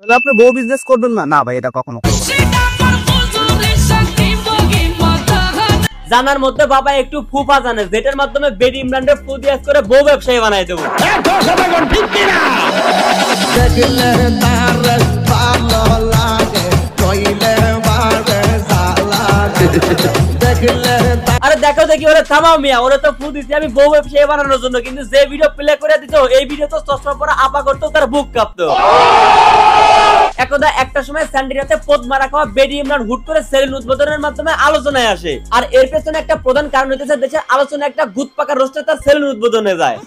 তাহলে আপনি বউ বিজনেস করবেন না? না ভাই, এটা কখনো করবেন না। জানার মধ্যে বাবা একটু ফুফা জানে, যেটার মাধ্যমে বেডি ইমরানের ফু দিয়াজ করে বউ ব্যবসায়ী বানাই দেবো। আরে দেখো দেখি ওরে থামাও মিয়া, ওরে তো ফু দিছি আমি বউ ব্যবসায়ী বানানোর জন্য, কিন্তু যে ভিডিও প্লে করে দিত এই ভিডিও তো চশমা পরা আপা করতো, তার বুক কাঁপতো। একদা একটা সময় স্যান্ডিরাতে পদ মারা খাওয়া বেডি ইমরান হুট করে সেলুন উদ্বোধনের মাধ্যমে আলোচনায় আসে, আর এর পেছনে একটা প্রধান কারণ হইতেছে দেশের আলোচনা একটা গুদ পাকা রোস্টে তার সেলুন উদ্বোধনে যায়।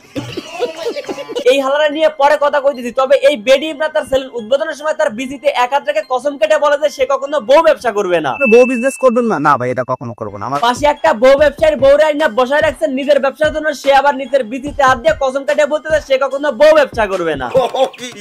এই হালারা নিয়ে পরে কথা কইতেছি, তবে এই বেডি ইমরান তার সেলুন উদ্বোধনের সময় তার বিজিতে এক হাত রেখে কসম কেটে বলে যে সে কখনো বউ ব্যবসা করবে না। বউ বিজনেস করবেন না? না ভাই, এটা কখনো করবো না। আমার পাশে একটা বউ ব্যবসায়ীর বউরে আইনা বসায় রাখছেন নিজের ব্যবসার জন্য, সে আবার নিজের বিজিতে হাত দিয়ে কসম কেটে বলতেছে সে কখনো বউ ব্যবসা করবে না।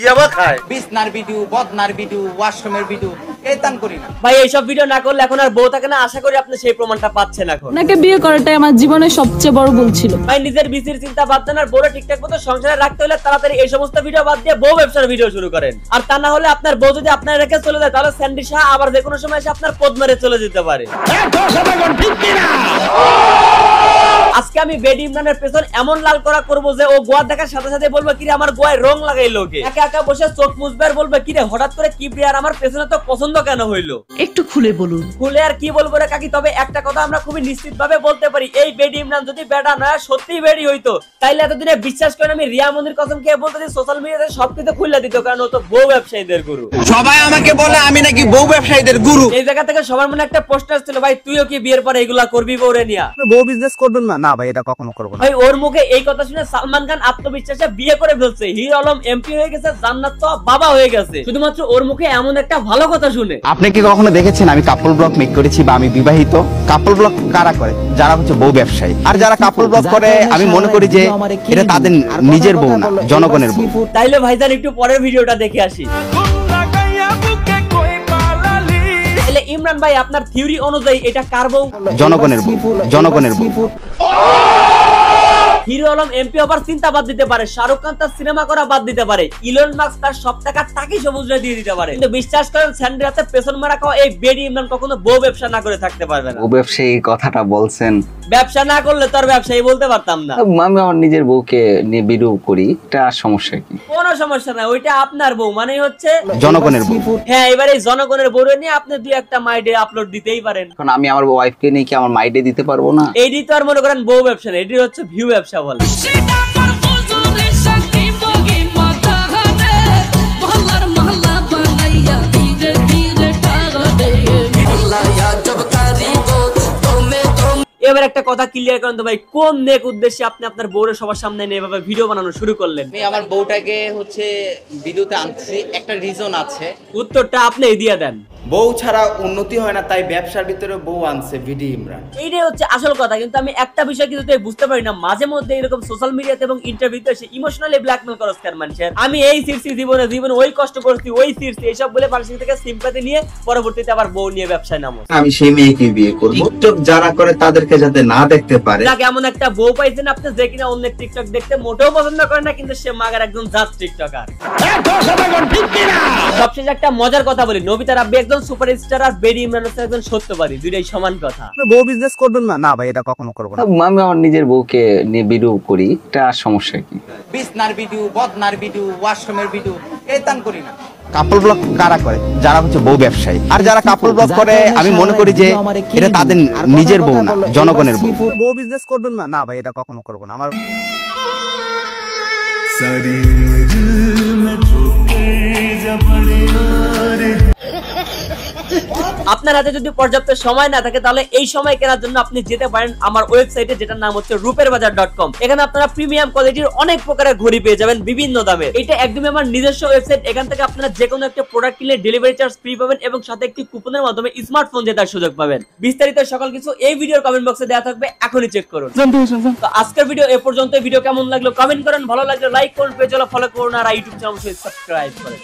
ইয়াবা খায় বিছনার ভিডিও, বদনার ভিডিও, ওয়াশরুমের ভিডিও এতান করি না ভাই। এইসব ভিডিও না করলে এখন আর বউ থাকে না, আশা করি আপনি সেই প্রমাণটা পাচ্ছেন। এখন নাকি বিয়ে করাটাই আমার জীবনের সবচেয়ে বড় ভুল ছিল। ভাই নিজের বিসির চিন্তা বাদ দেন, আর বউরে ঠিকঠাক মতো সংসারে রাখতে হলে তাড়াতাড়ি এই সমস্ত ভিডিও বাদ দিয়ে বউ ব্যবসার ভিডিও শুরু করেন। আর তা না হলে আপনার বউ যদি আপনার রেখে চলে যায়, তাহলে স্যান্ডি শাহ আবার যে কোনো সময় এসে আপনার পদ মেরে চলে যেতে পারে। আজকে আমি বেডি ইমরানের পেছন এমন লাল করা করবো যে ও গোয়া দেখার সাথে সাথে বলবে কিরে আমার গোয়ায় রং লাগাইলো কে, একা একা বসে চোখ মুছবে আর বলবে কিরে হঠাৎ করে কি প্রিয়ার আমার পেছনে তো পছন্দ কেন হইলো। একটু খুলে বলুন। খুলে আর কি বলবো রে কাকি, তবে একটা কথা আমরা খুবই নিশ্চিত ভাবে বলতে পারি, এই বেডি ইমরান যদি বেটা নয় সত্যি বেডি হইতো, তাইলে এতদিনে বিশ্বাস করেন আমি রিয়া মন্দির কসম খেয়ে বলতেছি সোশ্যাল মিডিয়াতে সবকিছু খুলে দিত, কারণ ও তো বউ ব্যবসায়ীদের গুরু। সবাই আমাকে বলে আমি নাকি বউ ব্যবসায়ীদের গুরু। এই জায়গা থেকে সবার মনে একটা প্রশ্ন ছিল, ভাই তুইও কি বিয়ের পরে এগুলা করবি বউরে নিয়া? বউ বিজনেস করবেন না? না ভাই, এটা কখনো করবো না। ভাই ওর মুখে এই কথা শুনে সালমান খান আত্মবিশ্বাসে বিয়ে করে ফেলছে, হিরো আলম এমপি হয়ে গেছে, জান্নাত তো বাবা হয়ে গেছে, শুধুমাত্র ওর মুখে এমন একটা ভালো কথা শুনে। আপনি কি কখনো দেখেছেন আমি কাপল ব্লগ মেক করেছি বা আমি বিবাহিত? কাপল ব্লগ কারা করে? যারা হচ্ছে বউ ব্যবসায়ী। আর যারা কাপল ব্লগ করে আমি মনে করি যে এটা তাদের নিজের বউ না, জনগণের বউ। তাইলে ভাইজান একটু পরের ভিডিওটা দেখে আসি। ইমরান ভাই আপনার থিওরি অনুযায়ী এটা কার বউ? জনগণের বউ, জনগণের বউ। হিরো আলম এমপি আবার চিন্তা বাদ দিতে পারে, শাহরুখ খান তার সিনেমা করা বাদ দিতে পারে, ইলন মাস্ক তার সব টাকা তাকে সবুজরা দিয়ে দিতে পারে, কিন্তু বিশ্বাস করেন স্যান্ডেরাতে পেছন মারা খাওয়া এই বেডি ইমরান কখনো বউ ব্যবসা না করে থাকতে পারবে না। বউ ব্যবসায়ী কথাটা বলছেন, ব্যবসা না করলে তোর ব্যবসায়ী বলতে পারতাম না। আমি আমার নিজের বউকে নিয়ে ভিডিও করি, এটা সমস্যা কি? কোনো সমস্যা না, ওইটা আপনার বউ মানে হচ্ছে জনগণের বউ। হ্যাঁ, এবার এই জনগণের বউ নিয়ে আপনি দুই একটা মাইডে আপলোড দিতেই পারেন। কারণ আমি আমার ওয়াইফকে নিয়ে কি আমার মাইডে দিতে পারবো না? এইটি তো আর মনে করেন বউ ব্যবসা না, এটি হচ্ছে ভিউ ব্যবসা বলে। এবার একটা কথা ক্লিয়ার করেন তো ভাই, কোন নেক উদ্দেশ্যে আপনি আপনার বউরে সবার সামনে নিয়ে এভাবে ভিডিও বানানো শুরু করলেন? আমি আমার বউটাকে হচ্ছে ভিডিওতে আনছি, একটা রিজন আছে। উত্তরটা আপনি দিয়ে দেন। বউ ছাড়া উন্নতি হয় না, তাই ব্যবসার ভিতরে বউ আনছে বেডি ইমরান। এইটাই হচ্ছে আসল কথা, কিন্তু আমি একটা বিষয় কিন্তু বুঝতে পারি না, মাঝে মধ্যে এরকম সোশ্যাল মিডিয়াতে এবং ইন্টারভিউতে এসে ইমোশনালি ব্ল্যাকমেল করস কেন মানুষের? আমি এই সিরসি জীবনে ওই কষ্ট করছি, ওই সিরসি এইসব বলে মানুষের থেকে সিম্পাথি নিয়ে পরবর্তীতে আবার বউ নিয়ে ব্যবসায় নামো। আমি সেই মেয়েকে বিয়ে করব, টিকটক যারা করে তাদেরকে যাতে না দেখতে পারে। যাকে এমন একটা বউ পাইছেন আপনি যে কিনা অন্যের টিকটক দেখতে মোটেও পছন্দ করে না, কিন্তু সে মাগার একজন জাত টিকটকার। সবশেষে একটা মজার কথা বলি, নবিতা রাব্বি একজন সুপারস্টার আর বেডি ইমরান হচ্ছে একজন সত্যবাদী, দুইটাই সমান কথা। বউ বিজনেস করবেন না? না ভাই, এটা কখনো করবো না। আমি আমার নিজের বউকে নিয়ে ভিডিও করি, এটা সমস্যা কি? বিছনার ভিডিও, বদনার ভিডিও, ওয়াশরুমের ভিডিও এতান করি না। কাপল ব্লগ কারা করে? যারা হচ্ছে বউ ব্যবসায়ী। আর যারা কাপল ব্লগ করে আমি মনে করি যে এটা তাদের নিজের বউ না, জনগণের বউ। বউ বিজনেস করবেন না? না ভাই, এটা কখনো করবো না। আমার আপনার হাতে যদি পর্যাপ্ত সময় না থাকে তাহলে এই সময় কেনার জন্য আপনি যেতে পারেন আমার ওয়েবসাইটে, যেটার নাম হচ্ছে ruperbazaar.com। এখানে আপনারা প্রিমিয়াম কোয়ালিটির অনেক প্রকারের ঘড়ি পেয়ে যাবেন বিভিন্ন দামে। এটা একদমই আমার নিজস্ব ওয়েবসাইট, এখান থেকে আপনারা যে কোনো একটা প্রোডাক্ট কিনলে ডেলিভারি চার্জ ফ্রি পাবেন এবং সাথে একটি কুপনের মাধ্যমে স্মার্টফোন জেতার সুযোগ পাবেন। বিস্তারিত সকল কিছু এই ভিডিওর কমেন্ট বক্সে দেওয়া থাকবে, এখনই চেক করুন। তো আজকের ভিডিও এ পর্যন্ত। ভিডিও কেমন লাগলো কমেন্ট করুন, ভালো লাগলে লাইক করুন, পেজ ফলো করুন আর ইউটিউব চ্যানেল সাবস্ক্রাইব করুন।